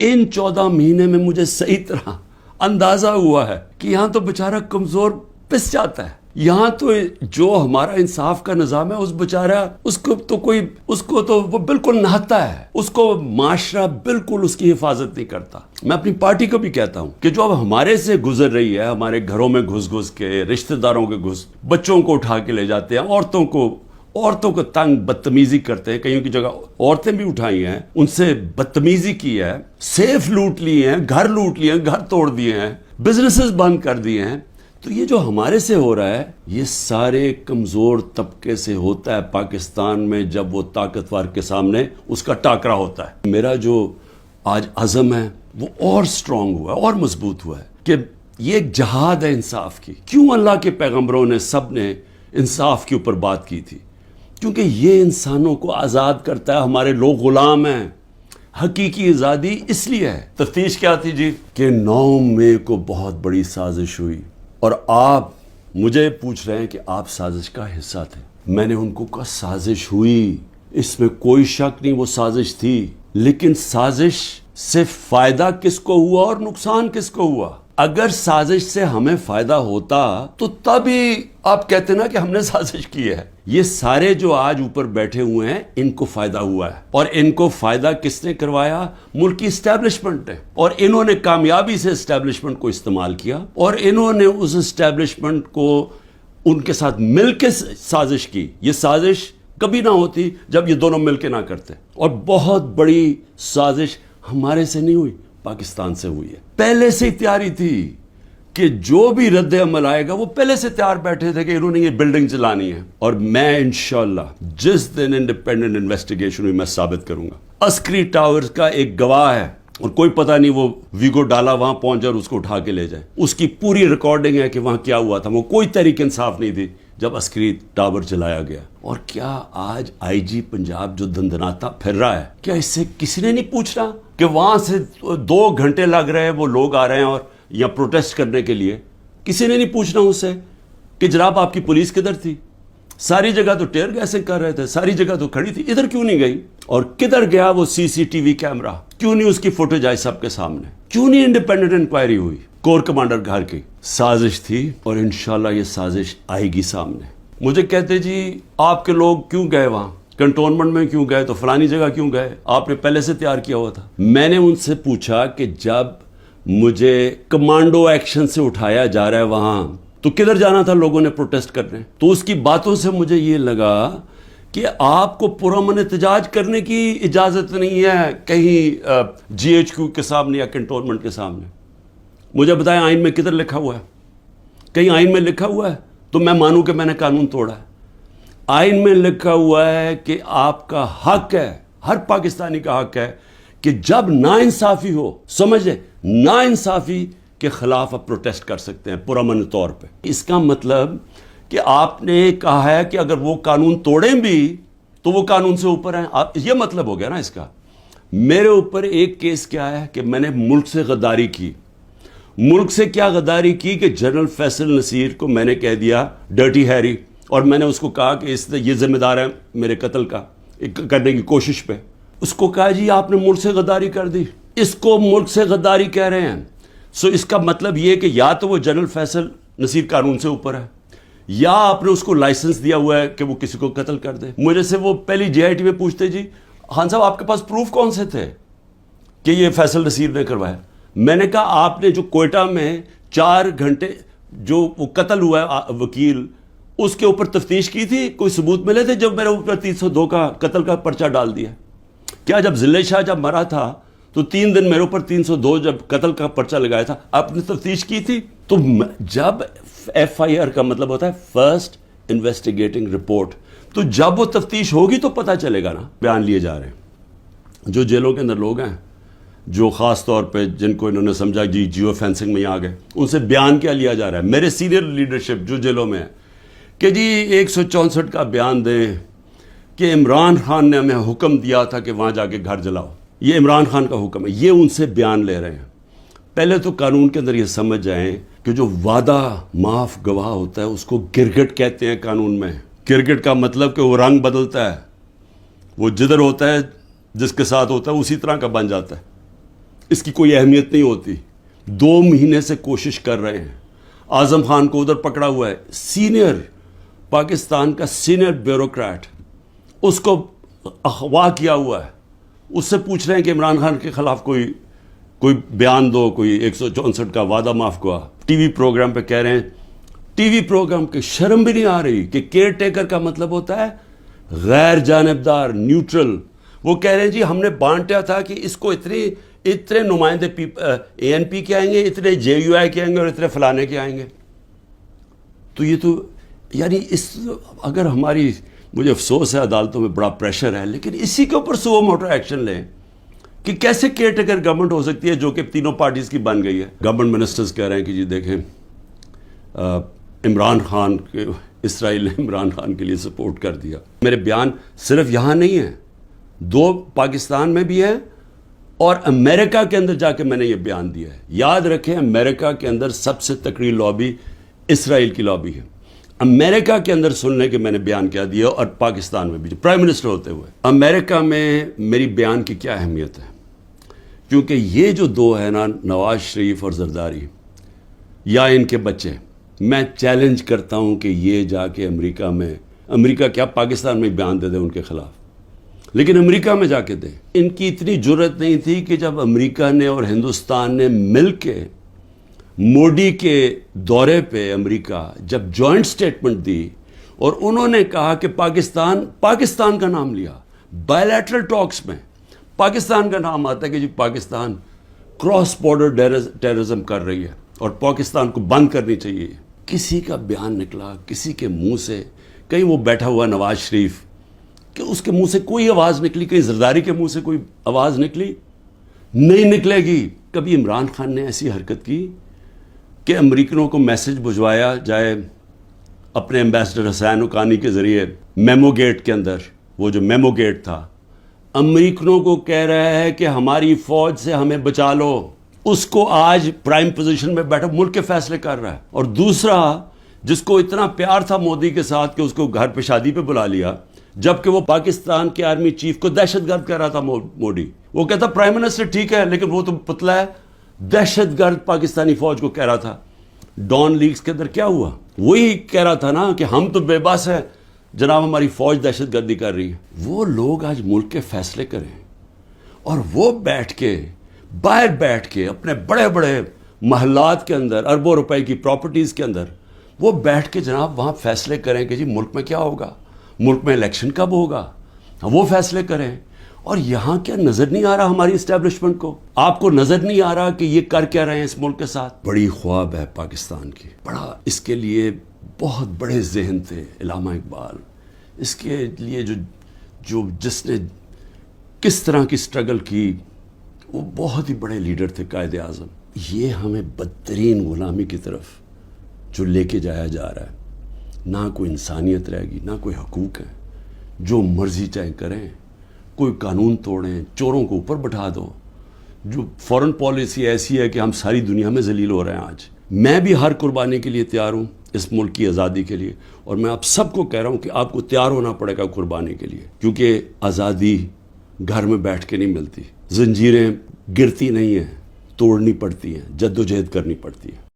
ان 14 مہینے میں مجھے صحیح طرح اندازہ ہوا ہے کہ یہاں تو بیچارہ کمزور پس جاتا ہے. یہاں تو جو ہمارا انصاف کا نظام ہے اس بیچارہ اس کو تو وہ بالکل نہتا ہے, اس کو معاشرہ بالکل اس کی حفاظت نہیں کرتا. میں اپنی پارٹی کو بھی کہتا ہوں کہ جو اب ہمارے سے گزر رہی ہے, ہمارے گھروں میں گھس کے, رشتہ داروں کے بچوں کو اٹھا کے لے جاتے ہیں, عورتوں کو تنگ بدتمیزی کرتے ہیں, کہیں کی جگہ عورتیں بھی اٹھائی ہیں, ان سے بدتمیزی کی ہے, سیف لوٹ لیے ہیں, گھر لوٹ لیے ہیں, گھر توڑ دیے ہیں, بزنسز بند کر دیے ہیں. تو یہ جو ہمارے سے ہو رہا ہے یہ سارے کمزور طبقے سے ہوتا ہے پاکستان میں, جب وہ طاقتور کے سامنے اس کا ٹاکرا ہوتا ہے. میرا جو آج عزم ہے وہ اور سٹرونگ ہوا ہے, اور مضبوط ہوا ہے کہ یہ ایک جہاد ہے انصاف کی. کیوں اللہ کے پیغمبروں نے سب نے انصاف کے اوپر بات کی تھی؟ کیونکہ یہ انسانوں کو آزاد کرتا ہے. ہمارے لوگ غلام ہیں. حقیقی آزادی اس لیے ہے. تفتیش کیا تھی جی کہ 9 مئی کو بہت بڑی سازش ہوئی, اور آپ مجھے پوچھ رہے ہیں کہ آپ سازش کا حصہ تھے. میں نے ان کو کہا سازش ہوئی, اس میں کوئی شک نہیں, وہ سازش تھی, لیکن سازش سے فائدہ کس کو ہوا اور نقصان کس کو ہوا؟ اگر سازش سے ہمیں فائدہ ہوتا تو تبھی آپ کہتے نا کہ ہم نے سازش کی ہے. یہ سارے جو آج اوپر بیٹھے ہوئے ہیں ان کو فائدہ ہوا ہے, اور ان کو فائدہ کس نے کروایا؟ ملک کی اسٹیبلشمنٹ نے. اور انہوں نے کامیابی سے اسٹیبلشمنٹ کو استعمال کیا, اور انہوں نے اس اسٹیبلشمنٹ کو ان کے ساتھ مل کے سازش کی. یہ سازش کبھی نہ ہوتی جب یہ دونوں مل کے نہ کرتے. اور بہت بڑی سازش ہمارے سے نہیں ہوئی, پاکستان سے ہوئی ہے. پہلے سے تیاری تھی کہ جو بھی رد عمل آئے گا وہ پہلے سے تیار بیٹھے تھے کہ انہوں نے یہ بلڈنگ چلانی ہے. اور میں انشاءاللہ جس دن انڈیپینڈنٹ انویسٹیگیشن ہوئی میں ثابت کروں گا. عسکری ٹاورز کا ایک گواہ ہے, اور کوئی پتہ نہیں وہ ویگو ڈالا وہاں پہنچ جائے اور اس کو اٹھا کے لے جائے. اس کی پوری ریکارڈنگ ہے کہ وہاں کیا ہوا تھا. وہ کوئی تحریک انصاف نہیں تھی جب عسکری ٹاور چلایا گیا. اور کیا آج آئی جی پنجاب جو دندناتا پھر رہا ہے, کیا اس سے کسی نے نہیں پوچھ رہا کہ وہاں سے 2 گھنٹے لگ رہے ہیں, وہ لوگ آ رہے ہیں اور یا پروٹیسٹ کرنے کے لیے؟ کسی نے نہیں پوچھنا اس سے کہ جناب آپ کی پولیس کدھر تھی؟ ساری جگہ تو ٹیئر گیسنگ کر رہے تھے, ساری جگہ تو کھڑی تھی, ادھر کیوں نہیں گئی؟ اور کدھر گیا وہ CCTV کیمرہ؟ کیوں نہیں اس کی فوٹیج آئی سب کے سامنے؟ کیوں نہیں انڈیپینڈنٹ انکوائری ہوئی؟ کور کمانڈر گھر کی سازش تھی, اور انشاءاللہ یہ سازش آئے گی سامنے. مجھے کہتے جی آپ کے لوگ کیوں گئے وہاں, کنٹونمنٹ میں کیوں گئے, تو فلانی جگہ کیوں گئے, آپ نے پہلے سے تیار کیا ہوا تھا. میں نے ان سے پوچھا کہ جب مجھے کمانڈو ایکشن سے اٹھایا جا رہا ہے وہاں, تو کدھر جانا تھا لوگوں نے پروٹیسٹ کرنے؟ تو اس کی باتوں سے مجھے یہ لگا کہ آپ کو پرامن احتجاج کرنے کی اجازت نہیں ہے کہیں GHQ کے سامنے یا کنٹونمنٹ کے سامنے. مجھے بتائیں آئین میں کدھر لکھا ہوا ہے؟ کہیں آئین میں لکھا ہوا ہے تو میں مانوں کہ میں نے قانون توڑا ہے. آئین میں لکھا ہوا ہے کہ آپ کا حق ہے, ہر پاکستانی کا حق ہے کہ جب ناانصافی ہو, سمجھے, ناانصافی کے خلاف آپ پروٹیسٹ کر سکتے ہیں پرامن طور پہ. اس کا مطلب کہ آپ نے کہا ہے کہ اگر وہ قانون توڑیں بھی تو وہ قانون سے اوپر ہیں. یہ مطلب ہو گیا نا اس کا. میرے اوپر ایک کیس کیا ہے کہ میں نے ملک سے غداری کی. ملک سے کیا غداری کی کہ جنرل فیصل نصیر کو میں نے کہہ دیا ڈرٹی ہیری, اور میں نے اس کو کہا کہ یہ ذمہ دار ہے میرے قتل کا کرنے کی کوشش پہ. اس کو کہا جی آپ نے ملک سے غداری کر دی. اس کو ملک سے غداری کہہ رہے ہیں. اس کا مطلب یہ کہ یا تو وہ جنرل فیصل نصیر قانون سے اوپر ہے, یا آپ نے اس کو لائسنس دیا ہوا ہے کہ وہ کسی کو قتل کر دے. مجھے سے وہ پہلی JIT میں پوچھتے جی خان صاحب آپ کے پاس پروف کون سے تھے کہ یہ فیصل نصیر نے کروایا؟ میں نے کہا آپ نے جو کوئٹہ میں 4 گھنٹے جو وہ قتل ہوا ہے وکیل, اس کے اوپر تفتیش کی تھی؟ کوئی ثبوت ملے تھے جب میرے اوپر 302 کا قتل کا پرچہ ڈال دیا؟ کیا جب ضلع شاہ جب مرا تھا تو 3 دن میرے اوپر 302 جب قتل کا پرچہ لگایا تھا, آپ نے تفتیش کی تھی؟ تو جب FIR کا مطلب ہوتا ہے فرسٹ انویسٹیگیٹنگ رپورٹ, تو جب وہ تفتیش ہوگی تو پتہ چلے گا نا. بیان لیے جا رہے ہیں جو جیلوں کے اندر لوگ ہیں, جو خاص طور پہ جن کو انہوں نے سمجھا جی جیو فینسنگ میں آ گئے, ان سے بیان کیا لیا جا رہا ہے؟ میرے سینئر لیڈرشپ جو جیلوں میں ہے کہ جی 164 کا بیان دیں کہ عمران خان نے ہمیں حکم دیا تھا کہ وہاں جا کے گھر جلاؤ. یہ عمران خان کا حکم ہے, یہ ان سے بیان لے رہے ہیں. پہلے تو قانون کے اندر یہ سمجھ جائیں کہ جو وعدہ معاف گواہ ہوتا ہے اس کو گرگٹ کہتے ہیں قانون میں. گرگٹ کا مطلب کہ وہ رنگ بدلتا ہے, وہ جدھر ہوتا ہے جس کے ساتھ ہوتا ہے اسی طرح کا بن جاتا ہے. اس کی کوئی اہمیت نہیں ہوتی. 2 مہینے سے کوشش کر رہے ہیں. اعظم خان کو ادھر پکڑا ہوا ہے, سینئر پاکستان کا سینئر بیوروکریٹ, اس کو اغوا کیا ہوا ہے. اس سے پوچھ رہے ہیں کہ عمران خان کے خلاف کوئی بیان دو, کوئی 164 کا وعدہ معاف ہوا. ٹی وی پروگرام پہ کہہ رہے ہیں, ٹی وی پروگرام کی شرم بھی نہیں آ رہی کہ کیئر ٹیکر کا مطلب ہوتا ہے غیر جانبدار, نیوٹرل. وہ کہہ رہے ہیں جی ہم نے بانٹا تھا کہ اس کو اتنے نمائندے اے این پی کے آئیں گے, اتنے جے یو آئی کے آئیں گے اور اتنے فلانے کے آئیں گے. تو یہ تو یعنی اگر ہماری, مجھے افسوس ہے عدالتوں میں بڑا پریشر ہے, لیکن اسی کے اوپر سو موٹر ایکشن لیں کہ کیسے کیئر ٹیکر گورنمنٹ ہو سکتی ہے جو کہ تینوں پارٹیز کی بن گئی ہے. گورنمنٹ منسٹرز کہہ رہے ہیں کہ جی دیکھیں عمران خان کے, اسرائیل نے عمران خان کے لیے سپورٹ کر دیا. میرے بیان صرف یہاں نہیں ہیں, 2 پاکستان میں بھی ہیں اور امریکہ کے اندر جا کے میں نے یہ بیان دیا ہے. یاد رکھیں امریکہ کے اندر سب سے تکڑی لابی اسرائیل کی لابی ہے. امریکہ کے اندر سننے کے میں نے بیان کیا دیا, اور پاکستان میں بھی پرائم منسٹر ہوتے ہوئے. امریکہ میں میری بیان کی کیا اہمیت ہے, کیونکہ یہ جو 2 ہیں نا, نواز شریف اور زرداری یا ان کے بچے, میں چیلنج کرتا ہوں کہ یہ جا کے امریکہ کیا پاکستان میں بیان دے دیں ان کے خلاف, لیکن امریکہ میں جا کے دیں. ان کی اتنی جرت نہیں تھی کہ جب امریکہ نے اور ہندوستان نے مل کے موڈی کے دورے پہ امریکہ جب جوائنٹ سٹیٹمنٹ دی اور انہوں نے کہا کہ پاکستان کا نام لیا, بائیلیٹرل ٹاکس میں پاکستان کا نام آتا ہے کہ جی پاکستان کراس بارڈر ٹیررزم کر رہی ہے اور پاکستان کو بند کرنی چاہیے. کسی کا بیان نکلا کسی کے منہ سے, کہیں وہ بیٹھا ہوا نواز شریف کہ اس کے منہ سے کوئی آواز نکلی, کہیں زرداری کے منہ سے کوئی آواز نکلی نہیں نکلے گی. کبھی عمران خان نے ایسی حرکت کی کہ امریکنوں کو میسج بھجوایا جائے اپنے ایمبیسڈر حسین حقانی کے ذریعے میمو گیٹ کے اندر, وہ جو میمو گیٹ تھا, امریکنوں کو کہہ رہا ہے کہ ہماری فوج سے ہمیں بچا لو. اس کو آج پرائم پوزیشن میں بیٹھا ملک کے فیصلے کر رہا ہے. اور دوسرا جس کو اتنا پیار تھا مودی کے ساتھ کہ اس کو گھر پہ شادی پہ بلا لیا, جبکہ وہ پاکستان کے آرمی چیف کو دہشت گرد کہہ رہا تھا موڈی. وہ کہتا پرائم منسٹر ٹھیک ہے لیکن وہ تو پتلا ہے, دہشت گرد پاکستانی فوج کو کہہ رہا تھا. ڈان لیگز کے اندر کیا ہوا, وہی کہہ رہا تھا نا کہ ہم تو بے بس ہیں جناب, ہماری فوج دہشت گردی کر رہی ہے. وہ لوگ آج ملک کے فیصلے کریں اور وہ باہر بیٹھ کے اپنے بڑے بڑے محلات کے اندر اربوں روپے کی پراپرٹیز کے اندر وہ بیٹھ کے جناب وہاں فیصلے کریں کہ جی ملک میں کیا ہوگا, ملک میں الیکشن کب ہوگا, وہ فیصلے کریں. اور یہاں کیا نظر نہیں آ رہا ہماری اسٹیبلشمنٹ کو, آپ کو نظر نہیں آ رہا کہ یہ کر کیا رہے ہیں اس ملک کے ساتھ. بڑی خواب ہے پاکستان کی, بڑا اس کے لیے بہت بڑے ذہن تھے علامہ اقبال, اس کے لیے جس نے کس طرح کی سٹرگل کی, وہ بہت ہی بڑے لیڈر تھے, قائد اعظم. یہ ہمیں بدترین غلامی کی طرف جو لے کے جایا جا رہا ہے, نہ کوئی انسانیت رہے گی, نہ کوئی حقوق ہے, جو مرضی چاہے کریں, کوئی قانون توڑیں, چوروں کو اوپر بٹھا دو. جو فورن پالیسی ایسی ہے کہ ہم ساری دنیا میں ذلیل ہو رہے ہیں آج. میں بھی ہر قربانی کے لیے تیار ہوں اس ملک کی آزادی کے لیے, اور میں آپ سب کو کہہ رہا ہوں کہ آپ کو تیار ہونا پڑے گا قربانی کے لیے, کیونکہ آزادی گھر میں بیٹھ کے نہیں ملتی. زنجیریں گرتی نہیں ہیں, توڑنی پڑتی ہیں, جد و جہد کرنی پڑتی ہے.